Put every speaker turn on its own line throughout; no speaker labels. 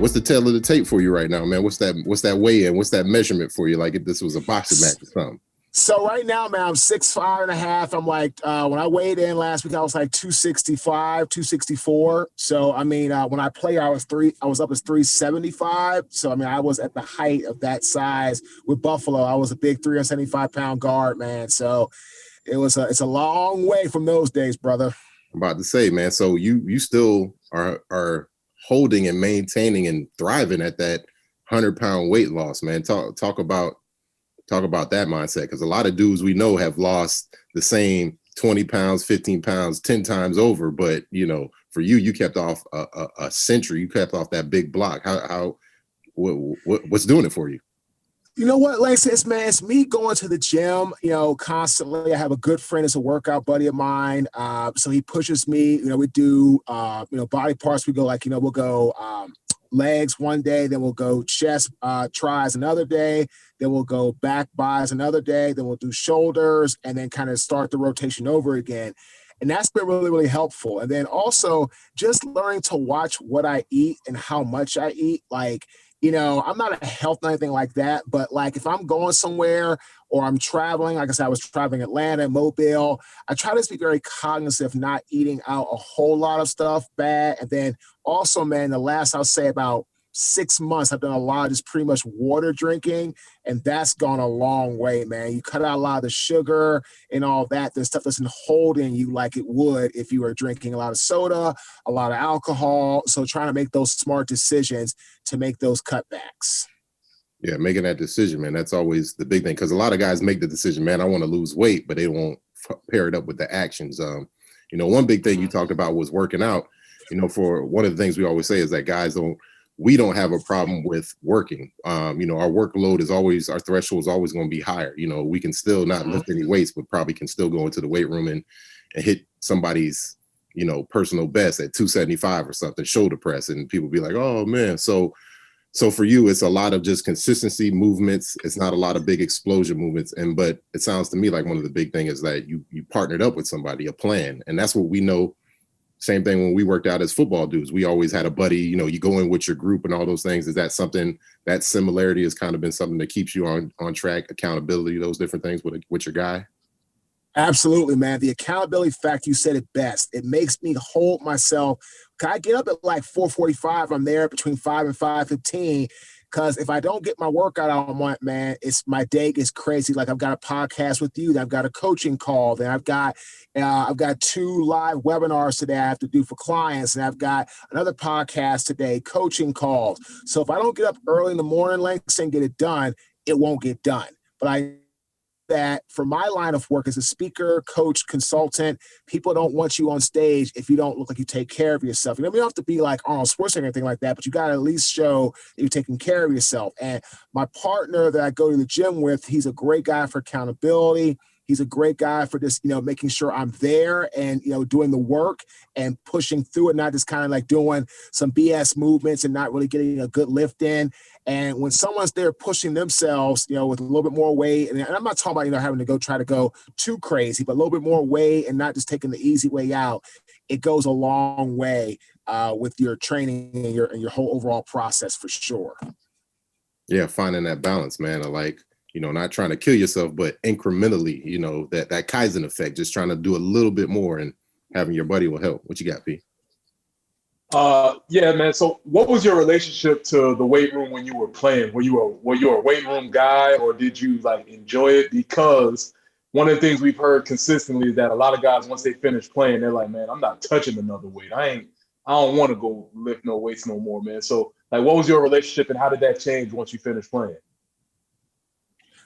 What's the tail of the tape for you right now, man? What's that weigh in? What's that measurement for you? Like if this was a boxing match or something?
So right now, man, I'm 6'5.5". I'm like, when I weighed in last week, I was like 265, 264. So I mean, when I played, I was up as 375. So I mean, I was at the height of that size with Buffalo. I was a big 375-pound guard, man. So it's a long way from those days, brother.
I'm about to say, man. So you still are holding and maintaining and thriving at that 100-pound weight loss, man. Talk about that mindset, because a lot of dudes we know have lost the same 20 pounds, 15 pounds, 10 times over. But, you know, for you kept off a century. You kept off that big block. What's doing it for you?
You know what, Lance, it's me going to the gym, you know, constantly. I have a good friend as a workout buddy of mine. So he pushes me, you know, we do, body parts. We go like, we'll go legs one day, then we'll go chest tries another day, then we'll go back bis another day, then we'll do shoulders, and then kind of start the rotation over again. And that's been really, really helpful. And then also just learning to watch what I eat and how much I eat. Like, I'm not a health or anything like that, but like if I'm going somewhere or I'm traveling, like I said, I was traveling Atlanta, Mobile, I try to just be very cognizant of not eating out a whole lot of stuff bad. And then also, man, the last, I'll say about 6 months, I've done a lot of just pretty much water drinking, and that's gone a long way, man. You cut out a lot of the sugar and all that. The stuff doesn't hold in you like it would if you were drinking a lot of soda, a lot of alcohol. So trying to make those smart decisions to make those cutbacks.
Yeah, making that decision, man, that's always the big thing, because a lot of guys make the decision, man, I want to lose weight, but they won't pair it up with the actions. One big thing you talked about was working out. For one of the things we always say is that we don't have a problem with working. Our workload is always, our threshold is always going to be higher. We can still not lift any weights, but probably can still go into the weight room and hit somebody's, personal best at 275 or something, shoulder press, and people be like, oh man. So for you, it's a lot of just consistency movements. It's not a lot of big explosion movements. But it sounds to me like one of the big things is that you partnered up with somebody, a plan. And that's what we know. Same thing when we worked out as football dudes. We always had a buddy, you go in with your group and all those things. Is that something, that similarity has kind of been something that keeps you on track, accountability, those different things with your guy?
Absolutely, man. The accountability factor, you said it best. It makes me hold myself. I get up at like 4:45. I'm there between 5 and 5:15. Because if I don't get my workout on, man, my day gets crazy. Like I've got a podcast with you, then I've got a coaching call, then I've got 2 live webinars today I have to do for clients, and I've got another podcast today, coaching calls. So if I don't get up early in the morning, Lex, and get it done, it won't get done. But that for my line of work as a speaker, coach, consultant, people don't want you on stage if you don't look like you take care of yourself. You don't have to be like Arnold Schwarzenegger or anything like that, but you got to at least show that you're taking care of yourself. And my partner that I go to the gym with, he's a great guy for accountability. He's a great guy for just, making sure I'm there and, doing the work and pushing through it, not just kind of like doing some BS movements and not really getting a good lift in. And when someone's there pushing themselves, with a little bit more weight, and I'm not talking about, having to try to go too crazy, but a little bit more weight and not just taking the easy way out, it goes a long way with your training and your whole overall process for sure.
Yeah, finding that balance, man. I like, not trying to kill yourself, but incrementally, that Kaizen effect, just trying to do a little bit more, and having your buddy will help. What you got, P?
Yeah, man. So what was your relationship to the weight room when you were playing? Were you a weight room guy, or did you like enjoy it? Because one of the things we've heard consistently is that a lot of guys, once they finish playing, they're like, man, I'm not touching another weight. I don't want to go lift no weights no more, man. So like, what was your relationship, and how did that change once you finished playing?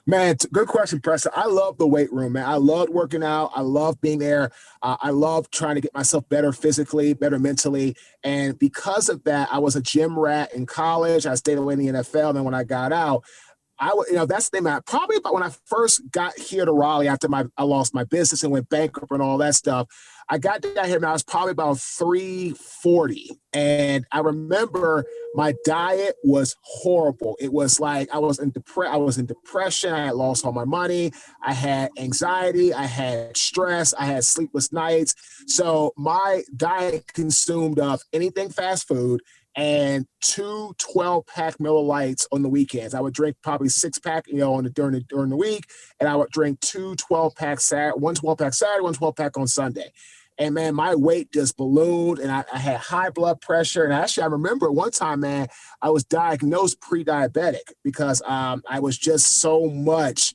Man, good question, Preston. I love the weight room, man. I loved working out. I love being there. I love trying to get myself better physically, better mentally. And because of that, I was a gym rat in college. I stayed away in the NFL. And then when I got out, that's the thing, man. Probably about when I first got here to Raleigh after I lost my business and went bankrupt and all that stuff. I got down here, man, I was probably about 340. And I remember my diet was horrible. It was like I was in depression. I had lost all my money. I had anxiety. I had stress. I had sleepless nights. So my diet consumed of anything fast food and 2 12-pack Miller Lights on the weekends. I would drink probably 6-pack, during the week, and I would drink 2 12-pack Saturday, one 12-pack Saturday, one 12-pack on Sunday. And man, my weight just ballooned, and I had high blood pressure. And actually, I remember one time, man, I was diagnosed pre-diabetic because I was just so much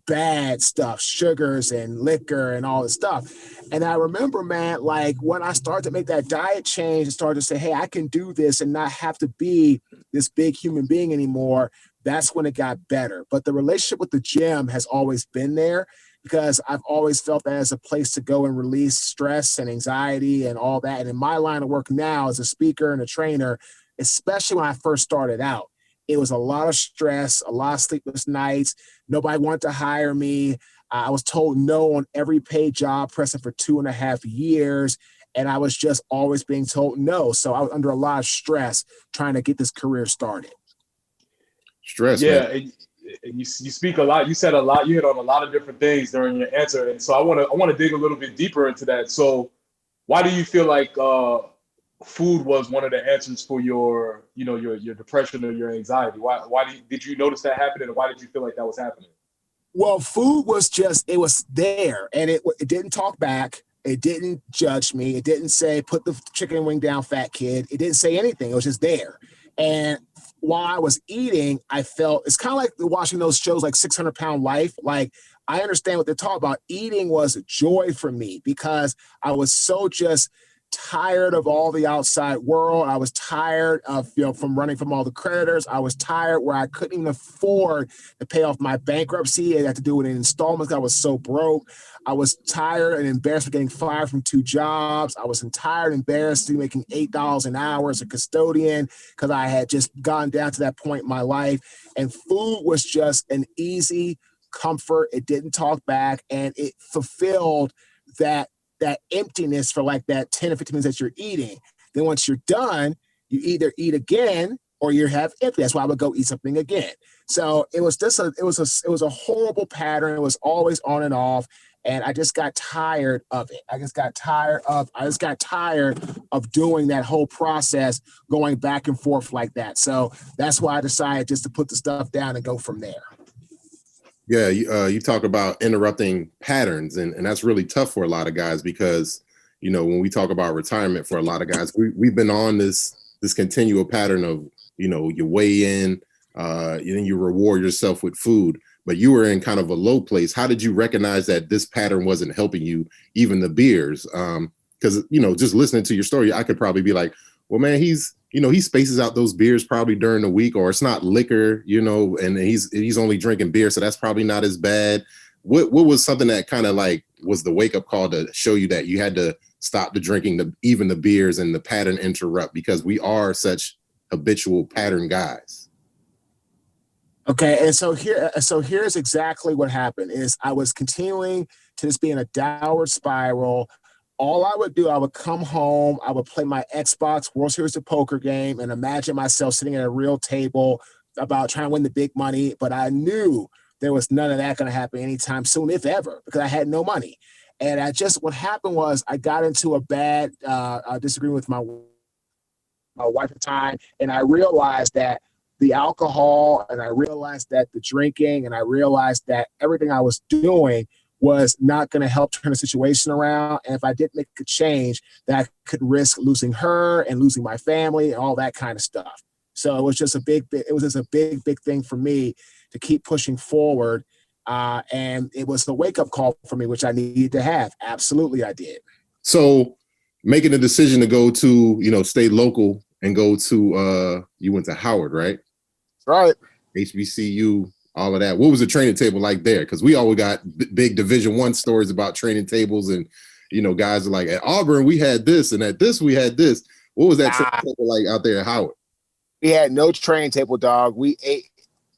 bad stuff, sugars and liquor and all this stuff. And I remember, man, like when I started to make that diet change and started to say, hey, I can do this and not have to be this big human being anymore, that's when it got better. But the relationship with the gym has always been there, because I've always felt that as a place to go and release stress and anxiety and all that. And in my line of work now as a speaker and a trainer, especially when I first started out, it was a lot of stress, a lot of sleepless nights. Nobody wanted to hire me. I was told no on every paid job pressing for 2.5 years. And I was just always being told no. So I was under a lot of stress trying to get this career started.
Stress,
yeah,
man.
and you speak a lot. You said a lot. You hit on a lot of different things during your answer, and so I want to dig a little bit deeper into that. So, why do you feel like food was one of the answers for your depression or your anxiety? Why did you notice that happening, and why did you feel like that was happening?
Well, food was just, it was there, and it didn't talk back. It didn't judge me. It didn't say, put the chicken wing down, fat kid. It didn't say anything. It was just there. And while I was eating, I felt, it's kind of like watching those shows like 600-Pound Life. Like, I understand what they're talking about. Eating was a joy for me because I was so just tired of all the outside world. I was tired of, from running from all the creditors. I was tired where I couldn't even afford to pay off my bankruptcy. I had to do it in installments. I was so broke. I was tired and embarrassed for getting fired from 2 jobs. I was tired and embarrassed to making $8 an hour as a custodian because I had just gotten down to that point in my life. And food was just an easy comfort. It didn't talk back, and it fulfilled that emptiness for like that 10 or 15 minutes that you're eating. Then once you're done, you either eat again or you have empty. That's why I would go eat something again. So it was just it was a horrible pattern. It was always on and off. And I just got tired of it. I just got tired of doing that whole process, going back and forth like that. So that's why I decided just to put the stuff down and go from there.
Yeah, you talk about interrupting patterns, and that's really tough for a lot of guys because, when we talk about retirement for a lot of guys, we've been on this continual pattern of, you weigh in, then you reward yourself with food, but you were in kind of a low place. How did you recognize that this pattern wasn't helping you, even the beers? Because, just listening to your story, I could probably be like, well, man, he spaces out those beers probably during the week, or it's not liquor, and he's only drinking beer, so that's probably not as bad. What was something that kind of like was the wake up call to show you that you had to stop the drinking, even the beers, and the pattern interrupt, because we are such habitual pattern guys?
Okay, and so here's exactly what happened. Is I was continuing to just be in a downward spiral. All I would do, I would come home, I would play my Xbox World Series of Poker game and imagine myself sitting at a real table about trying to win the big money. But I knew there was none of that going to happen anytime soon, if ever, because I had no money. And what happened was I got into a bad disagreement with my wife at the time. And I realized that the alcohol, and I realized that the drinking, and I realized that everything I was doing was not going to help turn the situation around. And if I didn't make a change, that I could risk losing her and losing my family and all that kind of stuff. So it was just a big thing for me to keep pushing forward. And it was the wake-up call for me, which I needed to have. Absolutely, I did.
So making a decision to go to, stay local and go to, you went to Howard, right?
Right.
HBCU, all of that. What was the training table like there? Because we always got big Division I stories about training tables, and guys are like, at Auburn we had this, and at this we had this. What was that training table like out there at Howard?
We had no training table, dog. We ate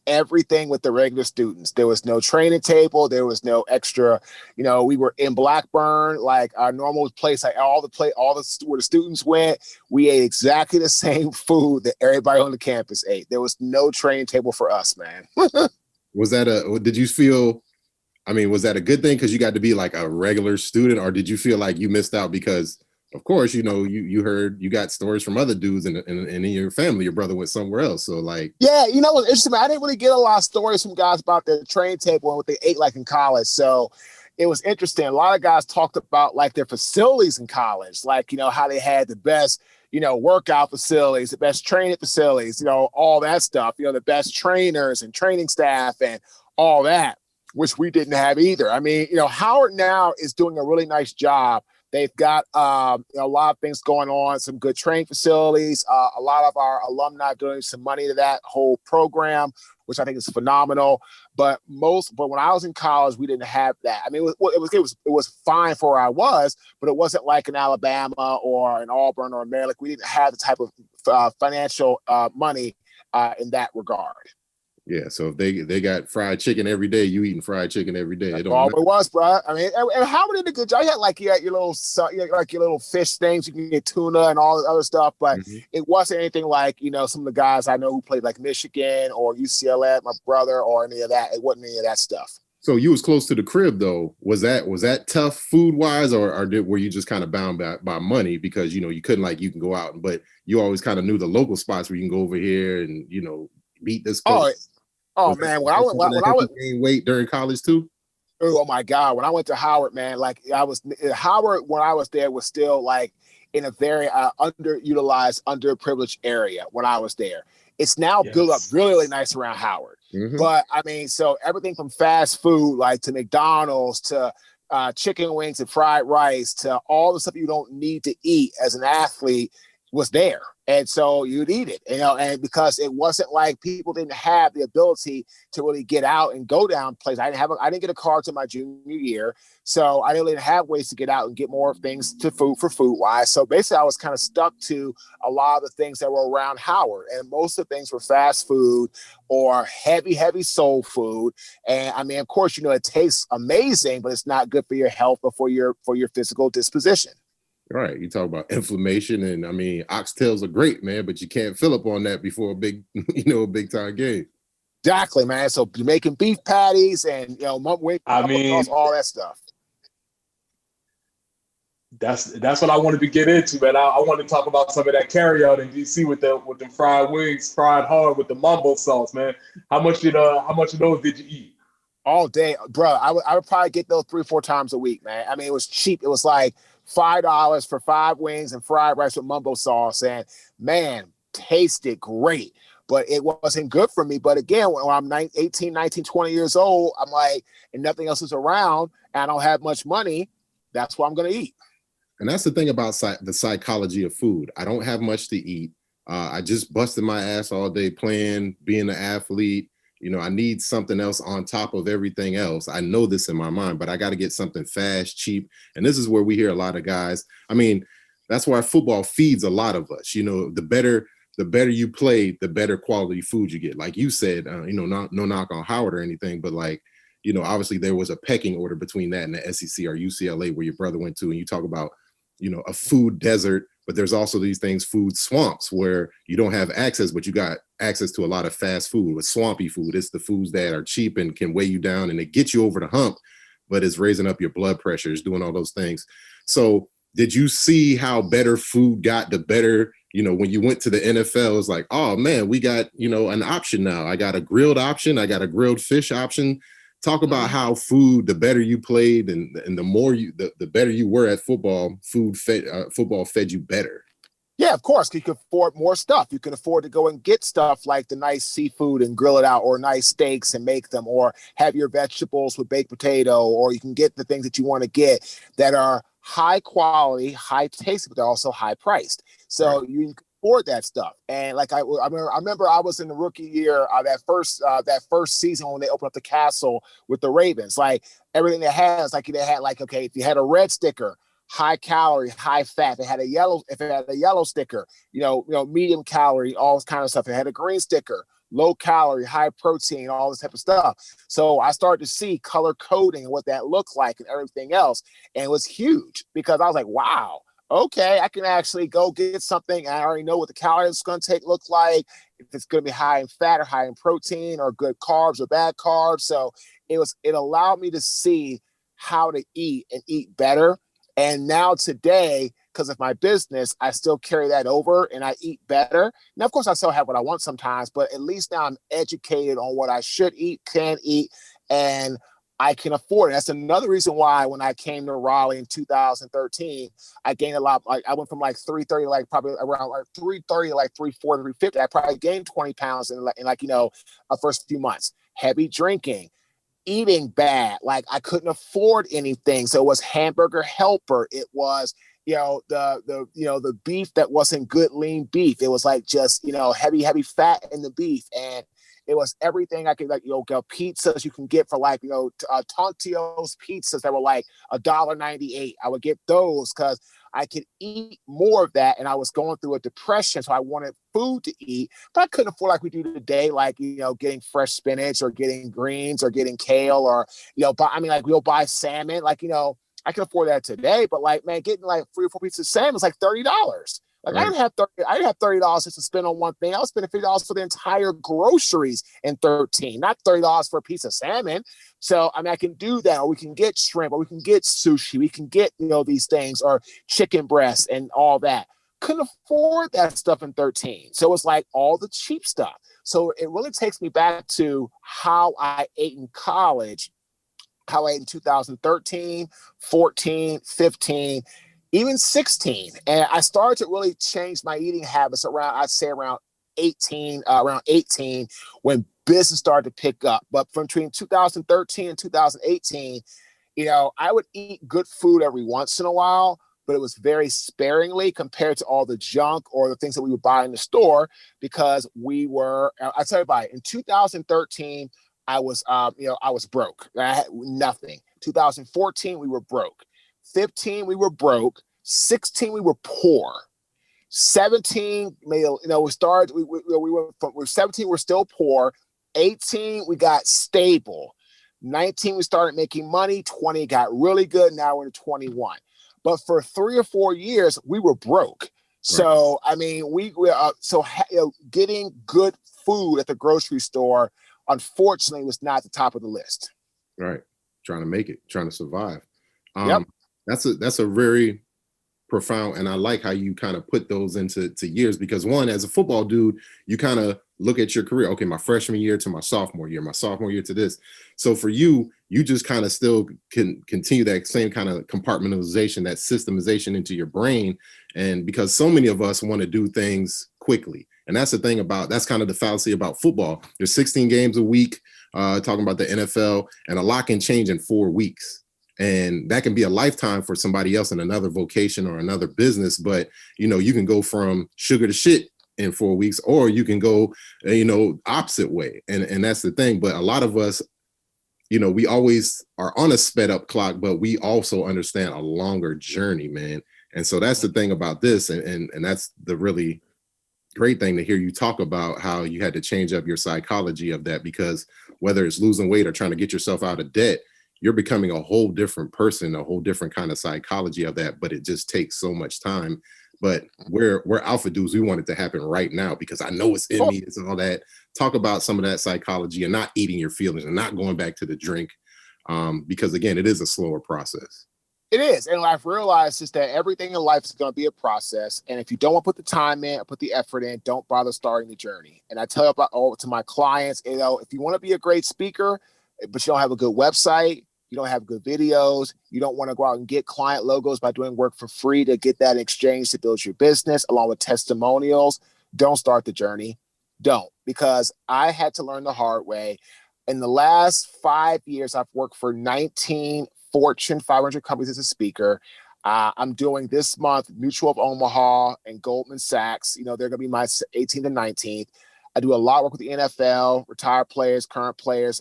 everything with the regular students. There was no training table. There was no extra. We were in Blackburn, like our normal place, like where the students went. We ate exactly the same food that everybody on the campus ate. There was no training table for us, man.
Did you feel, was that a good thing because you got to be like a regular student, or did you feel like you missed out because of course, you heard, you got stories from other dudes in your family. Your brother went somewhere else. So like,
yeah, what's interesting, man, I didn't really get a lot of stories from guys about their train table and what they ate like in college. So it was interesting. A lot of guys talked about like their facilities in college, like, how they had the best, workout facilities, the best training facilities, all that stuff, the best trainers and training staff and all that, which we didn't have either. I mean, Howard now is doing a really nice job. They've got a lot of things going on, some good training facilities. A lot of our alumni doing some money to that whole program, which I think is phenomenal. But when I was in college, we didn't have that. I mean, it was fine for where I was, but it wasn't like in Alabama or in Auburn or Maryland. We didn't have the type of financial money in that regard.
yeah. So if they got fried chicken every day, you eating fried chicken every day.
That's all it was, bro. I mean, and Howard did a good job. You had like your little fish things. You can get tuna and all the other stuff, but it wasn't anything like some of the guys I know who played like Michigan or UCLA, my brother, or any of that. It wasn't any of that stuff.
So you was close to the crib though. Was that tough food wise, or were you just kind of bound by money because you couldn't, you can go out, but you always kind of knew the local spots where you can go over here and beat this place?
Oh man, when I went
gain weight during college too.
Oh my God, when I went to Howard, man, Howard when I was there was still like in a very underutilized, underprivileged area when I was there. It's now built up really, really nice around Howard. But I mean, so everything from fast food, like to McDonald's, to chicken wings and fried rice, to all the stuff you don't need to eat as an athlete was there. And so you'd eat it, and because it wasn't like people didn't have the ability to really get out and go down places. I didn't get a car to my junior year, so I didn't have ways to get out and get more things to food wise. So basically I was kind of stuck to a lot of the things that were around Howard, and most of the things were fast food or heavy soul food. And I mean, of course, it tastes amazing, but it's not good for your health or for your physical disposition.
Right. You talk about inflammation, and I mean, oxtails are great, man, but you can't fill up on that before a big time game.
Exactly, man. So you're making beef patties and all that stuff.
That's what I wanted to get into, man. I want to talk about some of that carryout in DC with the fried wings, fried hard with the mumbo sauce, man. How much of those did you eat?
All day, bro. I would probably get those 3 or 4 times a week, man. I mean, it was cheap. It was like $5 for 5 wings and fried rice with mumbo sauce, and man, tasted great. But it wasn't good for me. But again, when I'm 18, 19, 20 years old, I'm like, and nothing else is around, and I don't have much money, that's what I'm going to eat.
And that's the thing about the psychology of food. I don't have much to eat. I just busted my ass all day playing, being an athlete. I need something else on top of everything else. I know this in my mind, but I got to get something fast, cheap. And this is where we hear a lot of guys. I mean, that's why football feeds a lot of us. The better you play, the better quality food you get. Like you said, no knock on Howard or anything, but obviously there was a pecking order between that and the SEC or UCLA where your brother went to, and you talk about, a food desert, but there's also these things, food swamps, where you don't have access, but you got access to a lot of fast food. With swampy food, it's the foods that are cheap and can weigh you down, and it gets you over the hump, but it's raising up your blood pressure, it's doing all those things. So did you see how better food got, the better, when you went to the NFL, it's like, oh man, we got, an option now. I got a grilled option. I got a grilled fish option. Talk about how food, the better you played and the more the better you were at football, football fed you better.
Yeah, of course. You can afford more stuff. You can afford to go and get stuff like the nice seafood and grill it out, or nice steaks and make them, or have your vegetables with baked potato, or you can get the things that you want to get that are high quality, high taste, but they're also high priced. So right. You can afford that stuff. And like I remember I was in the rookie year, that first season when they opened up the castle with the Ravens. Like everything they had is like they had like, okay, if you had a red sticker, high calorie, high fat. If it had a yellow sticker, medium calorie, all this kind of stuff. It had a green sticker, low calorie, high protein, all this type of stuff. So I started to see color coding and what that looked like and everything else. And it was huge because I was like, wow, okay, I can actually go get something. I already know what the calories it's going to look like, if it's going to be high in fat or high in protein, or good carbs or bad carbs. So it allowed me to see how to eat and eat better. And now today, because of my business, I still carry that over and I eat better. Now, of course, I still have what I want sometimes, but at least now I'm educated on what I should eat, can eat, and I can afford it. That's another reason why when I came to Raleigh in 2013, I gained a lot. Like I went from like 330, like probably around like 330 to like 340, 350. I probably gained 20 pounds in like, a first few months. Heavy drinking, eating bad. Like I couldn't afford anything. So it was Hamburger Helper. It was, the beef that wasn't good, lean beef. It was like just, heavy fat in the beef. And it was everything I could, like, pizzas you can get for like, Tontio's pizzas that were like $1.98. I would get those because I could eat more of that. And I was going through a depression. So I wanted food to eat, but I couldn't afford like we do today, like, getting fresh spinach or getting greens or getting kale or, we'll buy salmon. Like, I can afford that today, but like, man, getting like 3 or 4 pieces of salmon is like $30. Like
Right.
I didn't have $30 just to spend on one thing. I was spending $50 for the entire groceries in 13, not $30 for a piece of salmon. So I can do that, or we can get shrimp, or we can get sushi, we can get these things, or chicken breasts and all that. Couldn't afford that stuff in 13. So it's like all the cheap stuff. So it really takes me back to how I ate in college, how I ate in 2013, 14, 15. Even 16. And I started to really change my eating habits around 18, when business started to pick up. But from between 2013 and 2018, I would eat good food every once in a while, but it was very sparingly compared to all the junk or the things that we would buy in the store, because I tell you about it, in 2013, I was broke. I had nothing. 2014, we were broke. 15, we were broke. 16, we were poor. 17, we started. We were from 17, we're still poor. 18, we got stable. 19, we started making money. 20 got really good. Now we're in 21. But for 3 or 4 years, we were broke. So getting good food at the grocery store, unfortunately, was not at the top of the list.
Right, trying to make it, trying to survive.
Yep.
That's a very profound, and I like how you kind of put those into years, because one, as a football dude, you kind of look at your career, okay, my freshman year to my sophomore year to this. So for you just kind of still can continue that same kind of compartmentalization, that systemization into your brain. And because so many of us want to do things quickly, and that's the thing that's kind of the fallacy about football. There's 16 games a week, talking about the NFL, and a lot can change in 4 weeks. And that can be a lifetime for somebody else in another vocation or another business. But, you can go from sugar to shit in 4 weeks, or you can go, opposite way. And that's the thing. But a lot of us, we always are on a sped up clock, but we also understand a longer journey, man. And so that's the thing about this. And that's the really great thing to hear you talk about, how you had to change up your psychology of that, because whether it's losing weight or trying to get yourself out of debt, you're becoming a whole different person, a whole different kind of psychology of that. But it just takes so much time. But we're alpha dudes. We want it to happen right now, because I know it's in me. It's all that. Talk about some of that psychology and not eating your feelings and not going back to the drink, because again, it is a slower process.
It is. And what I've realized is that everything in life is going to be a process. And if you don't want to put the time in or put the effort in, don't bother starting the journey. And I tell to my clients, if you want to be a great speaker, but you don't have a good website, you don't have good videos, you don't want to go out and get client logos by doing work for free to get that in exchange to build your business, along with testimonials, don't start the journey. Don't. Because I had to learn the hard way. In the last 5 years, I've worked for 19 Fortune 500 companies as a speaker. I'm doing this month Mutual of Omaha and Goldman Sachs. They're going to be my 18th and 19th. I do a lot of work with the NFL, retired players, current players,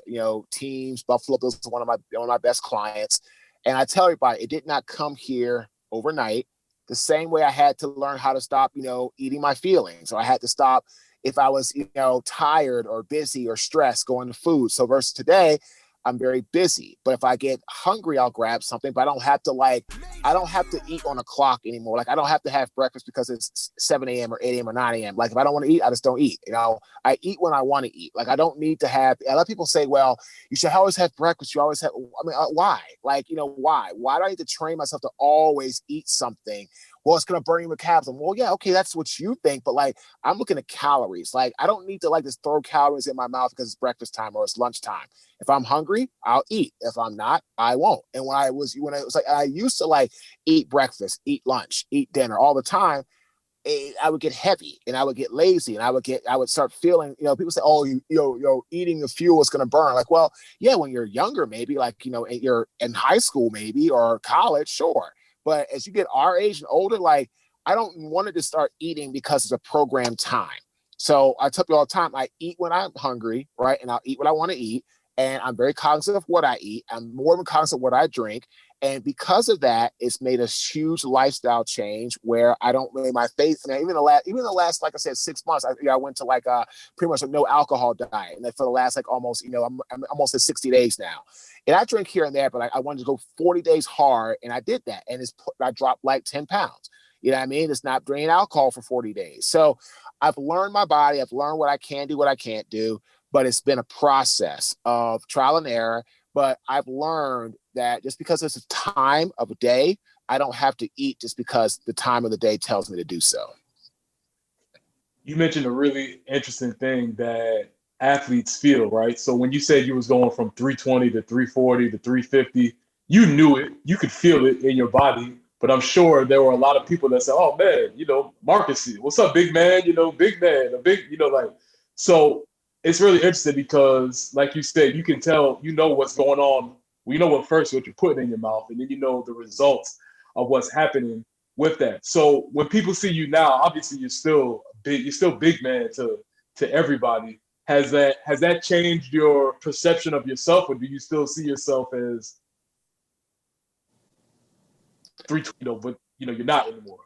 teams. Buffalo Bills is one of my best clients. And I tell everybody, it did not come here overnight. The same way I had to learn how to stop, eating my feelings, or I had to stop if I was, tired or busy or stressed going to food. So versus today, I'm very busy, but if I get hungry, I'll grab something, but I don't have to eat on a clock anymore. Like I don't have to have breakfast because it's 7 a.m. or 8 a.m. or 9 a.m. Like if I don't want to eat, I just don't eat. I eat when I want to eat. Like I don't need to have, a lot of people say, well, you should always have breakfast. You always have, why? Like, why? Why do I need to train myself to always eat something well, it's going to burn your metabolism. Well, yeah, okay, that's what you think. But like, I'm looking at calories. Like, I don't need to like just throw calories in my mouth because it's breakfast time or it's lunchtime. If I'm hungry, I'll eat. If I'm not, I won't. And when it was like, I used to like eat breakfast, eat lunch, eat dinner all the time, I would get heavy and I would get lazy and I would start feeling, people say, oh, eating the fuel is going to burn. Like, well, yeah, when you're younger, maybe like, you're in high school, maybe, or college, sure. But as you get our age and older, like, I don't want to start eating because it's a programmed time. So I tell you all the time, I eat when I'm hungry, right? And I'll eat what I want to eat. And I'm very cognizant of what I eat. I'm more than cognizant of what I drink. And because of that, it's made a huge lifestyle change where I don't really, my face, even the last, like I said, 6 months, I went to like pretty much a no alcohol diet. And then for the last, like almost, I'm almost at 60 days now. And I drink here and there, but I wanted to go 40 days hard. And I did that. And I dropped like 10 pounds. You know what I mean? It's not drinking alcohol for 40 days. So I've learned my body. I've learned what I can do, what I can't do. But it's been a process of trial and error. But I've learned that just because it's a time of a day, I don't have to eat just because the time of the day tells me to do so.
You mentioned a really interesting thing that athletes feel, right? So when you said you was going from 320 to 340 to 350, you knew it, you could feel it in your body. But I'm sure there were a lot of people that said, oh man, Marcus, what's up, big man? Big man, so it's really interesting because, like you said, you can tell, what's going on. What you're putting in your mouth, and then the results of what's happening with that. So when people see you now, obviously you're still big man to everybody. Has that changed your perception of yourself, or do you still see yourself as 320, but you're not anymore?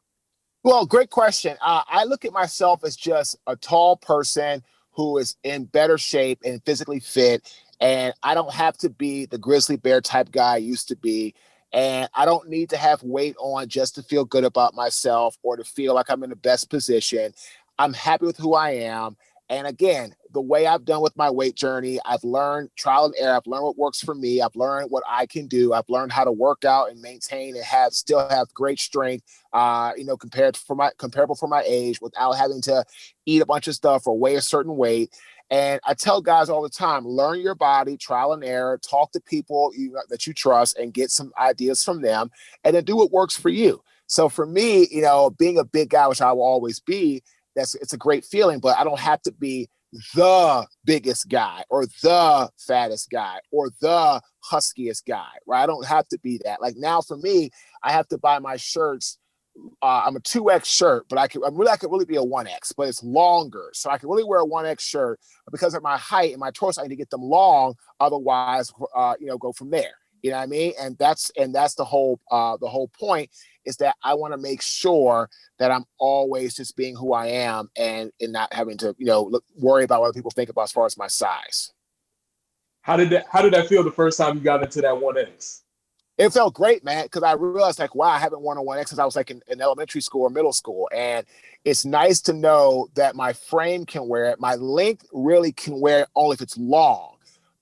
Well, great question. I look at myself as just a tall person who is in better shape and physically fit. And I don't have to be the grizzly bear type guy I used to be. And I don't need to have weight on just to feel good about myself or to feel like I'm in the best position. I'm happy with who I am. And again, the way I've done with my weight journey, I've learned trial and error. I've learned what works for me. I've learned what I can do. I've learned how to work out and maintain and still have great strength, comparable for my age without having to eat a bunch of stuff or weigh a certain weight. And I tell guys all the time, learn your body, trial and error, talk to people that you trust and get some ideas from them, and then do what works for you. So for me, being a big guy, which I will always be, it's a great feeling, but I don't have to be the biggest guy or the fattest guy or the huskiest guy, right? I don't have to be that. Like now for me, I have to buy my shirts. I'm a 2X shirt, but I could really be a 1X, but it's longer. So I can really wear a 1X shirt, but because of my height and my torso, I need to get them long. Otherwise, go from there. You know what I mean? And that's the whole point is that I want to make sure that I'm always just being who I am and not having to, worry about what people think about as far as my size.
How did that feel the first time you got into that 1X?
It felt great, man, because I realized like, wow, I haven't worn a 1X since I was like in elementary school or middle school. And it's nice to know that my frame can wear it. My length really can wear it only if it's long.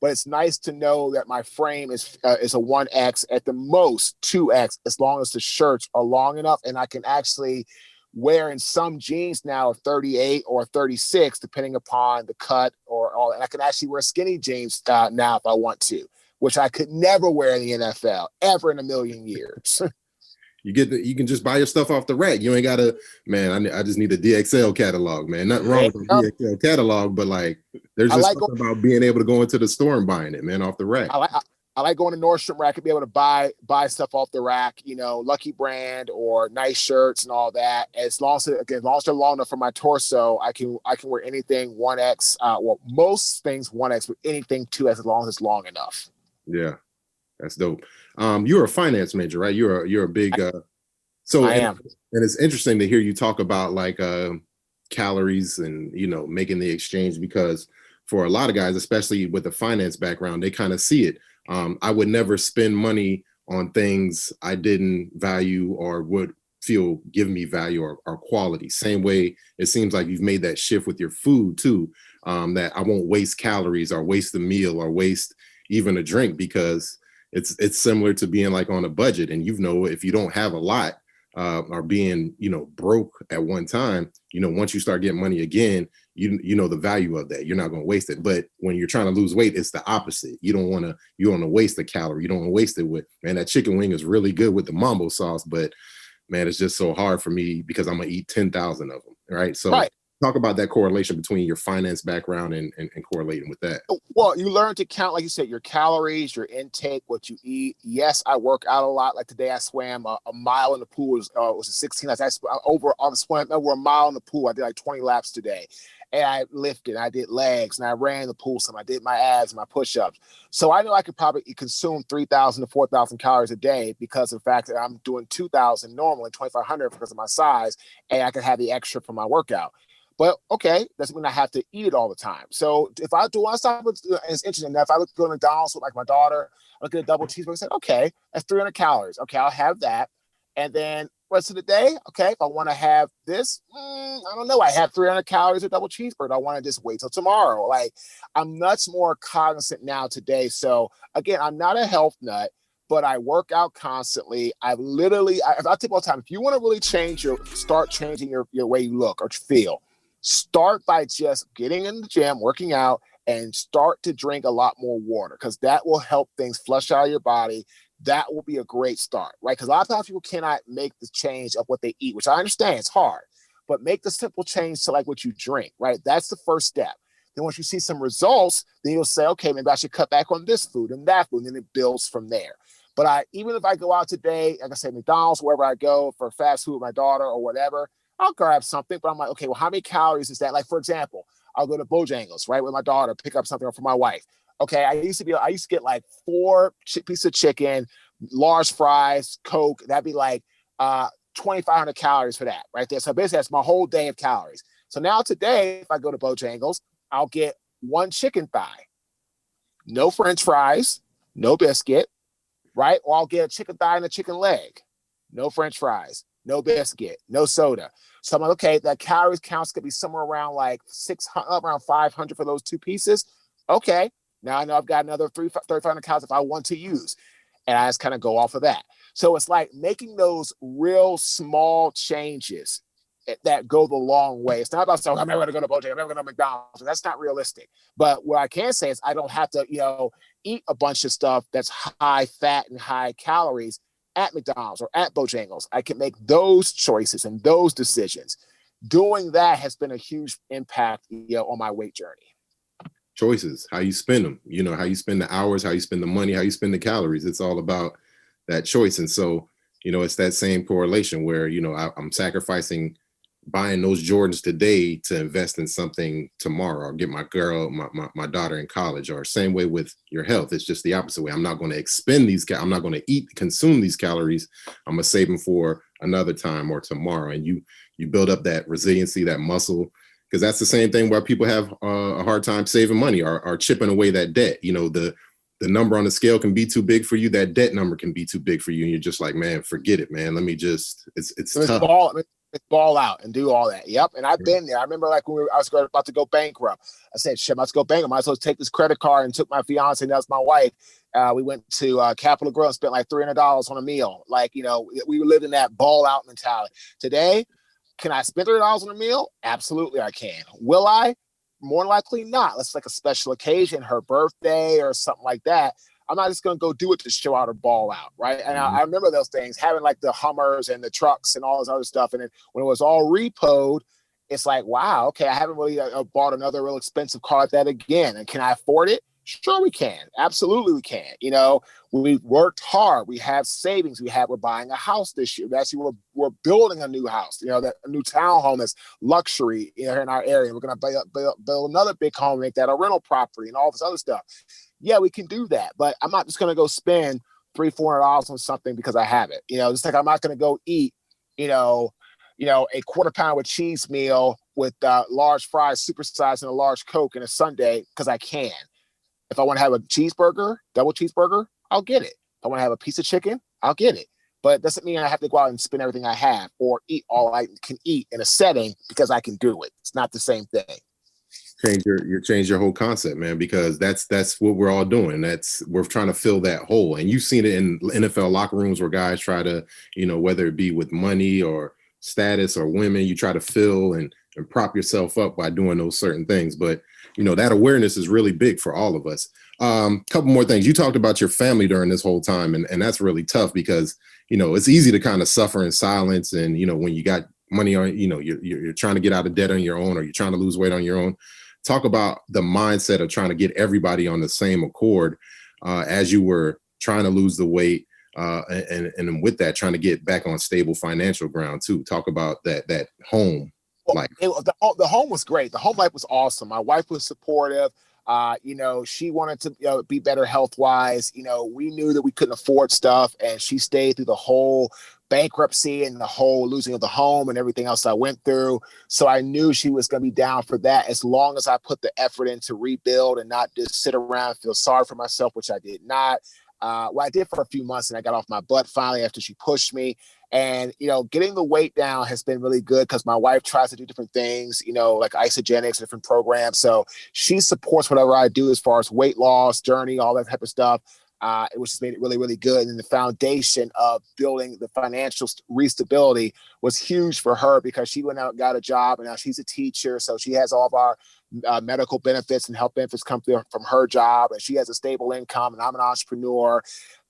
But it's nice to know that my frame is a 1X, at the most 2X, as long as the shirts are long enough. And I can actually wear in some jeans now a 38 or 36, depending upon the cut or all. And I can actually wear skinny jeans now if I want to, which I could never wear in the NFL ever in a million years.
You can just buy your stuff off the rack. You ain't gotta, man. I just need a DXL catalog, man. Nothing wrong with the DXL catalog, but like, there's just something about being able to go into the store and buying it, man, off the rack.
I like going to Nordstrom where I could be able to buy stuff off the rack, Lucky Brand or nice shirts and all that. As long as they're long enough for my torso, I can wear anything 1X. Well, most things 1X, but anything 2X as long as it's long enough.
Yeah. That's dope. You're a finance major, right? You're a big I am. And it's interesting to hear you talk about like calories and making the exchange, because for a lot of guys, especially with a finance background, they kind of see it. I would never spend money on things I didn't value or would feel give me value or quality. Same way it seems like you've made that shift with your food too, that I won't waste calories or waste a meal or waste even a drink, because it's similar to being like on a budget. And if you don't have a lot, or being, broke at one time, once you start getting money again, you know the value of that. You're not going to waste it. But when you're trying to lose weight, it's the opposite. You don't want to waste the calorie. You don't want to waste it with, man, that chicken wing is really good with the mambo sauce, but man, it's just so hard for me because I'm going to eat 10,000 of them. Right. So talk about that correlation between your finance background and correlating with that.
Well, you learn to count, like you said, your calories, your intake, what you eat. Yes, I work out a lot. Like today I swam a mile in the pool. It was a 16. I over on the swim over a mile in the pool. I did like 20 laps today. And I lifted, I did legs, and I ran the pool some. I did my abs, my push-ups. So I know I could probably consume 3,000 to 4,000 calories a day because of the fact that I'm doing 2,000 normally, 2,500 because of my size, and I could have the extra for my workout. But okay, doesn't mean I have to eat it all the time. So if I do want to stop, it's interesting. Now, if I look to go to McDonald's with like my daughter, I look at a double cheeseburger, I said, okay, that's 300 calories. Okay, I'll have that. And then rest of the day, okay, if I want to have this, I don't know. I have 300 calories of double cheeseburger. I want to just wait till tomorrow. Like, I'm much more cognizant now today. So again, I'm not a health nut, but I work out constantly. I tell people all the time, if you want to really start changing your way you look or feel, start by just getting in the gym, working out, and start to drink a lot more water because that will help things flush out of your body. That will be a great start, right? Because a lot of times people cannot make the change of what they eat, which I understand it's hard, but make the simple change to like what you drink, right? That's the first step. Then once you see some results, then you'll say, okay, maybe I should cut back on this food and that food, and then it builds from there. But even if I go out today, like I said, McDonald's, wherever I go for fast food with my daughter or whatever, I'll grab something, but I'm like, okay, well, how many calories is that? Like, for example, I'll go to Bojangles, right, with my daughter, pick up something for my wife. Okay, I used to get like 4 pieces of chicken, large fries, Coke. That'd be like 2,500 calories for that right there. So basically, that's my whole day of calories. So now today, if I go to Bojangles, I'll get 1 chicken thigh, no French fries, no biscuit, right? Or I'll get a chicken thigh and a chicken leg, no French fries, no biscuit, no soda. So I'm like, okay, that calories counts could be somewhere around like 600, around 500 for those 2 pieces. Okay, now I know I've got another 3,500 calories if I want to use. And I just kind of go off of that. So it's like making those real small changes that go the long way. It's not about saying, I'm never going to go to Bojangles, I'm never going to McDonald's. That's not realistic. But what I can say is I don't have to, eat a bunch of stuff that's high fat and high calories at McDonald's or at Bojangles. I can make those choices and those decisions. Doing that has been a huge impact, on my weight journey.
Choices, how you spend them, how you spend the hours, how you spend the money, how you spend the calories. It's all about that choice. And so, it's that same correlation where, I'm sacrificing buying those Jordans today to invest in something tomorrow, or get my daughter in college, or same way with your health. It's just the opposite way. I'm not going to expend I'm not going to consume these calories. I'm going to save them for another time or tomorrow. And you build up that resiliency, that muscle, because that's the same thing where people have a hard time saving money or chipping away that debt. The number on the scale can be too big for you. That debt number can be too big for you. And you're just like, man, forget it, man. Let me just, it's tough.
Ball out and do all that. Yep. And I've been there. I remember like when I was about to go bankrupt, I said, shit, let's go bankrupt. I might as well take this credit card, and took my fiance, and that's my wife. We went to Capitol Grill and spent like $300 on a meal. Like, we were living that ball out mentality. Today, can I spend $300 on a meal? Absolutely, I can. Will I? More likely not. Let's like a special occasion, her birthday or something like that. I'm not just going to go do it to show out or ball out, right? And I remember those things, having like the Hummers and the trucks and all this other stuff. And then when it was all repoed, it's like, wow, okay, I haven't really bought another real expensive car like that again. And can I afford it? Sure, we can. Absolutely, we can. We worked hard. We have savings. We're buying a house this year. Actually, we're building a new house. That a new townhome is luxury here in our area. We're going to build another big home, make that a rental property, and all this other stuff. Yeah, we can do that, but I'm not just going to go spend $300-400 on something because I have it. Just like I'm not going to go eat, a quarter pound with cheese meal with large fries, supersized, and a large Coke and a sundae because I can. If I want to have a cheeseburger, double cheeseburger, I'll get it. If I want to have a piece of chicken, I'll get it. But it doesn't mean I have to go out and spend everything I have or eat all I can eat in a setting because I can do it. It's not the same thing.
change your whole concept, man, because that's what we're all doing. We're trying to fill that hole. And you've seen it in NFL locker rooms where guys try to, whether it be with money or status or women, you try to fill and prop yourself up by doing those certain things. But that awareness is really big for all of us. Couple more things. You talked about your family during this whole time, and that's really tough because it's easy to kind of suffer in silence. And when you got money on, you're trying to get out of debt on your own, or you're trying to lose weight on your own. Talk about the mindset of trying to get everybody on the same accord as you were trying to lose the weight, and with that, trying to get back on stable financial ground too. Talk about that home life.
The home was great. The home life was awesome. My wife was supportive. She wanted to be better health wise. We knew that we couldn't afford stuff, and she stayed through the whole bankruptcy and the whole losing of the home and everything else I went through. So I knew she was going to be down for that as long as I put the effort in to rebuild and not just sit around and feel sorry for myself, which I did not. Well, I did for a few months, and I got off my butt finally after she pushed me. And, getting the weight down has been really good because my wife tries to do different things, like isogenics, different programs. So she supports whatever I do as far as weight loss, journey, all that type of stuff. Which has made it really, really good. And the foundation of building the financial restability was huge for her because she went out and got a job, and now she's a teacher. So she has all of our medical benefits and health benefits come through from her job, and she has a stable income, and I'm an entrepreneur.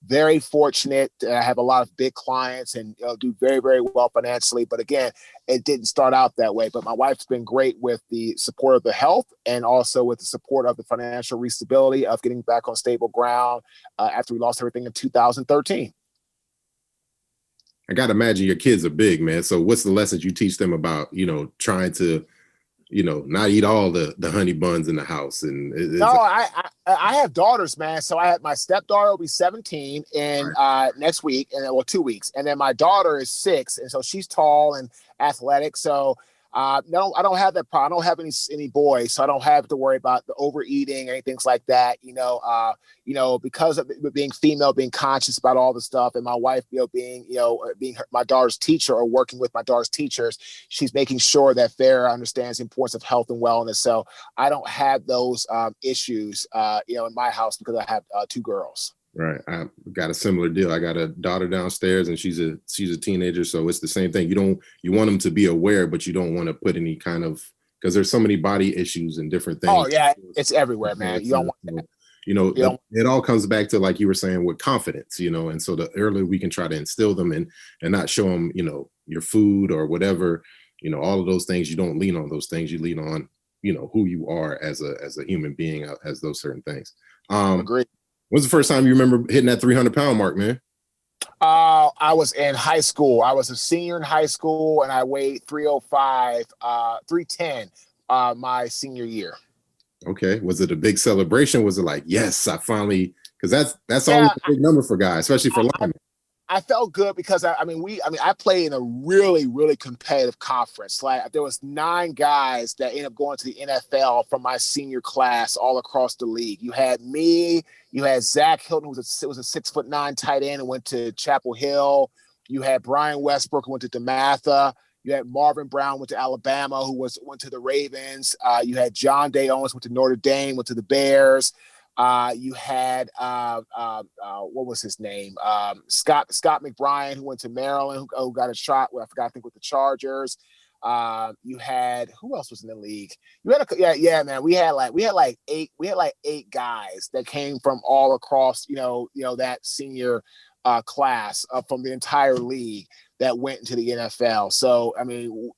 Very fortunate. I have a lot of big clients and do very, very well financially. But again, it didn't start out that way. But my wife's been great with the support of the health and also with the support of the financial restability of getting back on stable ground after we lost everything in 2013.
I got to imagine your kids are big, man. So what's the lessons you teach them about, trying to not eat all the honey buns in the house? And
I have daughters, man. So I have my stepdaughter will be 17 in next week, and 2 weeks, and then my daughter is 6, and so she's tall and athletic. So no, I don't have that problem. I don't have any boys, so I don't have to worry about the overeating or anything like that. Because of being female, being conscious about all the stuff, and my wife, being my daughter's teacher or working with my daughter's teachers, she's making sure that Farrah understands the importance of health and wellness. So I don't have those issues, in my house because I have 2 girls.
Right. I got a similar deal. I got a daughter downstairs, and she's a teenager. So it's the same thing. You want them to be aware, but you don't want to put any kind of, because there's so many body issues and different things.
Oh yeah. It's everywhere, man. You don't want that.
It all comes back to, like you were saying, with confidence, and so the earlier we can try to instill them and not show them, your food or whatever, all of those things. You don't lean on those things. You lean on, who you are as a human being, as those certain things.
Agreed.
When's the first time you remember hitting that 300-pound mark, man?
I was in high school. I was a senior in high school, and I weighed 305, 310 my senior year.
Okay. Was it a big celebration? Was it like, yes, I finally, because that's always a big number for guys, especially for linemen.
I felt good because I played in a really, really competitive conference. Like there was 9 guys that ended up going to the NFL from my senior class all across the league. You had me, you had Zach Hilton, who was a 6'9" tight end and went to Chapel Hill. You had Brian Westbrook, who went to DeMatha. You had Marvin Brown, went to Alabama, who went to the Ravens. You had John Day Owens, went to Notre Dame, went to the Bears. You had what was his name? Scott McBrien, who went to Maryland, who got a shot. Well, I forgot. I think with the Chargers. You had, who else was in the league? You had man. We had like 8 guys that came from all across that senior class from the entire league that went into the NFL. So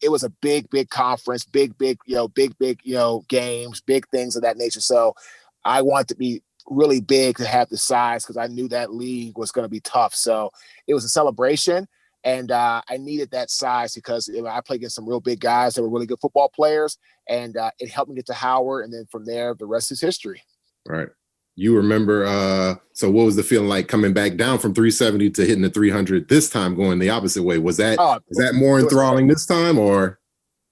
it was a big conference, big games, big things of that nature. So I wanted to be really big to have the size because I knew that league was going to be tough. So it was a celebration, and I needed that size because I played against some real big guys that were really good football players, and it helped me get to Howard. And then from there, the rest is history.
Right. You remember, so what was the feeling like coming back down from 370 to hitting the 300 this time, going the opposite way? Was that more enthralling this time, or?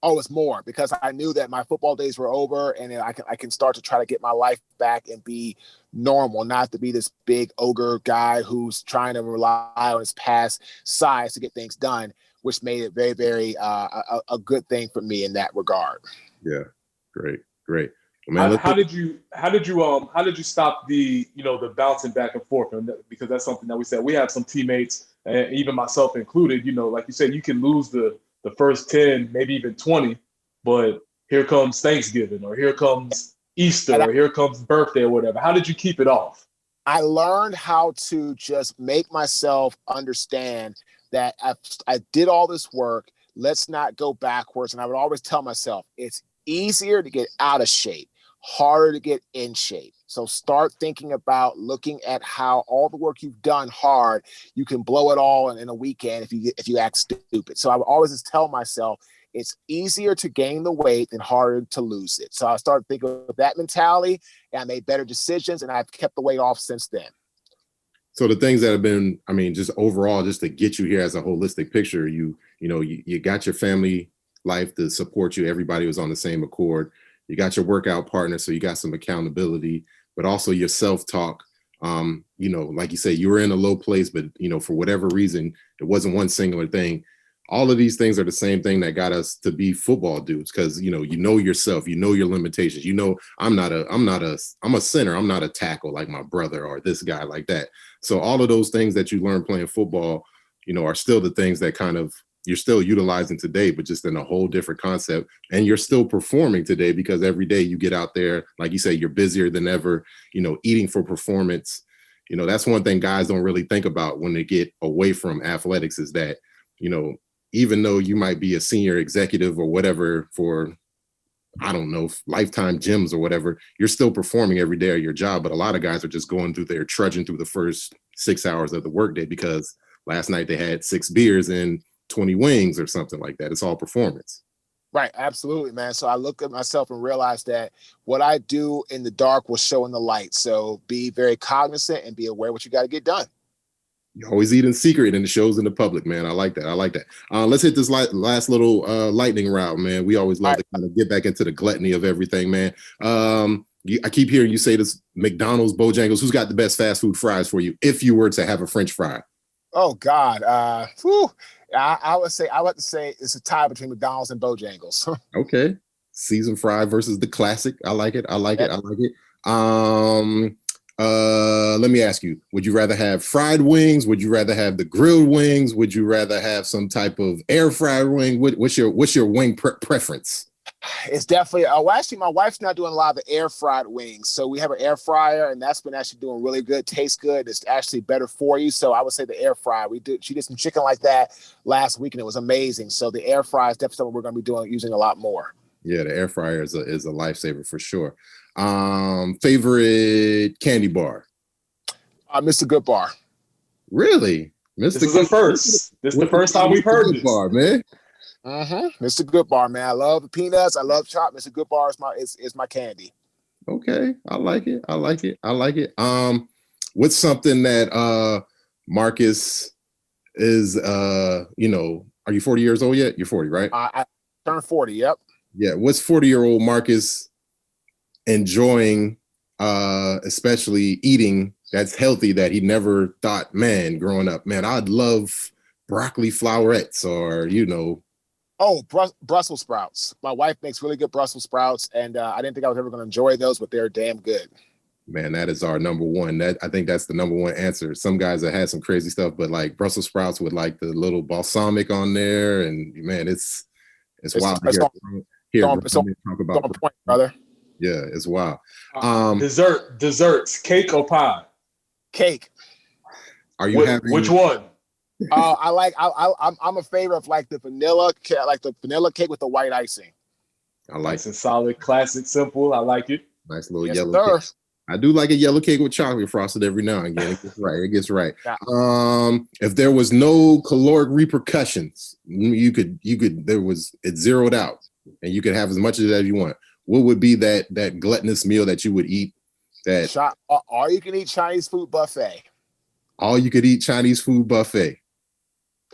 Oh, it's more because I knew that my football days were over, and I can start to try to get my life back and be normal, not to be this big ogre guy who's trying to rely on his past size to get things done, which made it very, very a good thing for me in that regard.
Yeah, great. Man,
How did you stop the the bouncing back and forth? And because that's something that we said we have some teammates, and even myself included. Like you said, you can lose the first 10, maybe even 20, but here comes Thanksgiving, or here comes Easter, or here comes birthday, or whatever. How did you keep it off?
I learned how to just make myself understand that I did all this work. Let's not go backwards. And I would always tell myself, it's easier to get out of shape, harder to get in shape. So start thinking about looking at how all the work you've done hard, you can blow it all in a weekend if you act stupid. So I would always just tell myself, it's easier to gain the weight than harder to lose it. So I started thinking of that mentality, and I made better decisions, and I've kept the weight off since then.
So the things that have been, I mean, just overall, just to get you here as a holistic picture, you got your family life to support you. Everybody was on the same accord. You got your workout partner, so you got some accountability, but also your self-talk. Like you say, you were in a low place, but for whatever reason, it wasn't one singular thing. All of these things are the same thing that got us to be football dudes, because you know yourself, your limitations. I'm a center. I'm not a tackle like my brother or this guy like that. So all of those things that you learn playing football, are still the things that kind of you're still utilizing today, but just in a whole different concept. And you're still performing today because every day you get out there, like you say, you're busier than ever, eating for performance. That's one thing guys don't really think about when they get away from athletics, is that, even though you might be a senior executive or whatever for, I don't know, lifetime gyms or whatever, you're still performing every day of your job. But a lot of guys are just going through there, trudging through the first 6 hours of the workday because last night they had 6 beers and 20 wings or something like that. It's all performance.
Right. Absolutely, man. So I look at myself and realize that what I do in the dark will show in the light. So be very cognizant and be aware what you got to get done.
You always eat in secret and it shows in the public, man. I like that. Let's hit this last little lightning round, man. We always love to kind of get back into the gluttony of everything, man. I keep hearing you say this: McDonald's, Bojangles. Who's got the best fast food fries for you if you were to have a French fry?
Oh God. I would have to say it's a tie between McDonald's and Bojangles.
Okay. Seasoned fry versus the classic. I like it. Let me ask you, would you rather have fried wings? Would you rather have the grilled wings? Would you rather have some type of air fried wing? What's your wing preference?
It's definitely, actually my wife's not doing a lot of the air fried wings. So we have an air fryer, and that's been actually doing really good, tastes good. It's actually better for you. So I would say the air fryer. She did some chicken like that last week and it was amazing. So the air fryer is definitely something we're going to be using a lot more.
Yeah, the air fryer is a lifesaver for sure. Favorite candy bar?
Mr. Good Bar.
Really?
This is the first. This is the first time we've heard this.
Bar, man.
Mr. Good Bar, man. I love the peanuts. I love chocolate. Mr. Good Bar is my candy.
Okay, I like it. What's something that Marques is are you 40 years old yet? You're 40, right?
I turned 40. Yep.
Yeah. What's 40-year-old Marques enjoying, especially eating that's healthy, that he never thought, man, growing up, man, I'd love broccoli flowerettes or,
Oh, Brussels sprouts. My wife makes really good Brussels sprouts, and I didn't think I was ever going to enjoy those, but they're damn good.
Man, that is our number one. I think that's the number one answer. Some guys that had some crazy stuff, but like Brussels sprouts with like the little balsamic on there, and man, it's wild to hear talk about
point, brother.
Yeah, it's wild.
Desserts, cake or pie?
Cake.
Are you having
which one?
I'm a favorite of like the vanilla cake with the white icing.
I like
nice and solid, classic, simple. I like it.
Nice little yellow cake. I do like a yellow cake with chocolate frosted every now and again. It gets right. Yeah. If there was no caloric repercussions, it's zeroed out and you could have as much of that as you want. What would be that gluttonous meal that you would eat?
All you can eat Chinese food buffet.
All you could eat Chinese food buffet.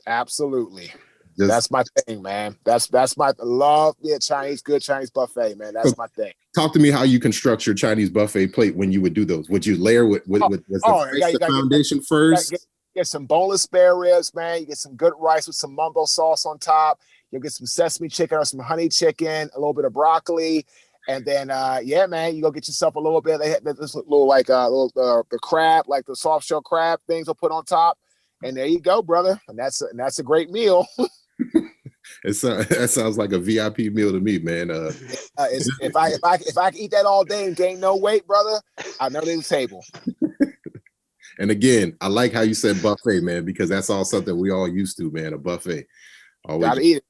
Absolutely. That's my thing, man. That's my love. Yeah, good Chinese buffet, man. That's my thing.
Talk to me how you construct your Chinese buffet plate when you would do those. Would you layer with the foundation first?
Get some boneless spare ribs, man. You get some good rice with some mumbo sauce on top. You'll get some sesame chicken or some honey chicken, a little bit of broccoli, And then, yeah, man, you go get yourself a little bit. They had this little like the crab, like the soft shell crab things will put on top, and there you go, brother. And that's a great meal.
That sounds like a VIP meal to me, man.
If I can eat that all day and gain no weight, brother, I'll never leave the table.
And again, I like how you said buffet, man, because that's all something we all used to, man. A buffet. Always.
Gotta eat it.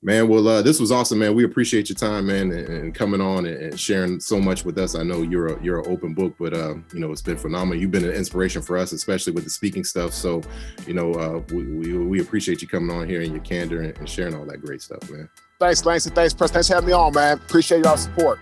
Man, well, this was awesome, man. We appreciate your time, man, and coming on and sharing so much with us. I know you're an open book, but it's been phenomenal. You've been an inspiration for us, especially with the speaking stuff. So, we appreciate you coming on here and your candor and sharing all that great stuff, man.
Thanks, Langston. Thanks, Press. Thanks for having me on, man. Appreciate y'all's support.